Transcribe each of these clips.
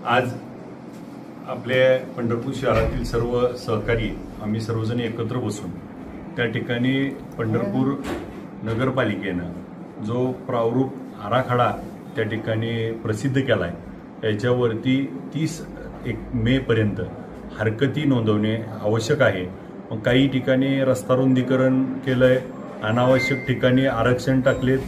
आज आपल्या पंढरपूर शहरातील सर्व सहकारी आम्ही सर्वजण एकत्र बसून त्या ठिकाणी पंढरपूर नगरपालिकेनं जो प्रारूप आराखडा त्या ठिकाणी प्रसिद्ध केला आहे याच्यावरती 30 मे पर्यंत हरकती नोंदवणे आवश्यक आहे। मग काही ठिकाणी रस्ता रुंदीकरण केलंय, अनावश्यक ठिकाणी आरक्षण टाकलेत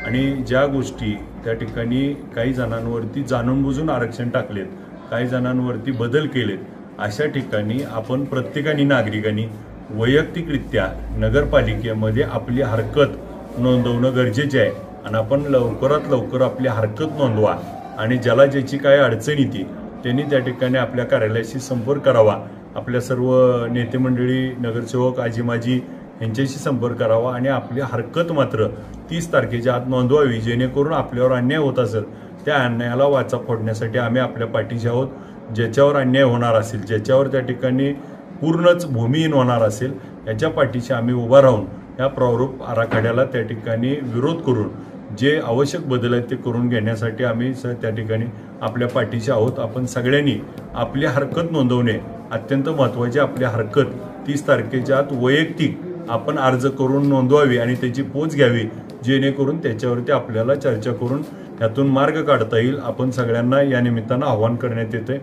आणि ज्या गोष्टी त्या ठिकाणी काही जणांवरती जाणून बुजून आरक्षण टाकलेत, काही जणांवरती बदल केलेत, अशा ठिकाणी आपण प्रत्येकाने नागरिकांनी वैयक्तिकरित्या नगरपालिकेमध्ये आपली हरकत नोंदवणं गरजेचे आहे आणि आपण लवकरात लवकर आपली हरकत नोंदवा आणि ज्याला ज्याची काय अडचण येते त्यांनी त्या ठिकाणी आपल्या कार्यालयाशी संपर्क करावा। आपल्या सर्व नेते मंडळी, नगरसेवक, आजी-माजी यांच्याशी संपर्क करावा आणि आपली हरकत मात्र 30 तारखेच्या आत नोंदवावी, जेणेकरून आपल्यावर अन्याय होत असेल त्या अन्यायाला वाचा फोडण्यासाठी आम्ही आपल्या पाठीशी आहोत। ज्याच्यावर अन्याय होणार असेल, ज्याच्यावर त्या ठिकाणी पूर्णच भूमिहीन होणार असेल, याच्या पाठीशी आम्ही उभा राहून या प्रारूप आराखड्याला त्या ठिकाणी विरोध करून जे आवश्यक बदल आहेत ते करून घेण्यासाठी आम्ही त्या ठिकाणी आपल्या पाठीशी आहोत। आपण सगळ्यांनी आपली हरकत नोंदवणे अत्यंत महत्त्वाचे। आपली हरकत 30 तारखेच्या आत वैयक्तिक आपण अर्ज करून नोंदवावी आणि त्याची पोच घ्यावी, जेणेकरून त्याच्यावरती आपल्याला चर्चा करून यातून मार्ग काढता येईल। आपण सगळ्यांना या निमित्तानं आवाहन करण्यात येते।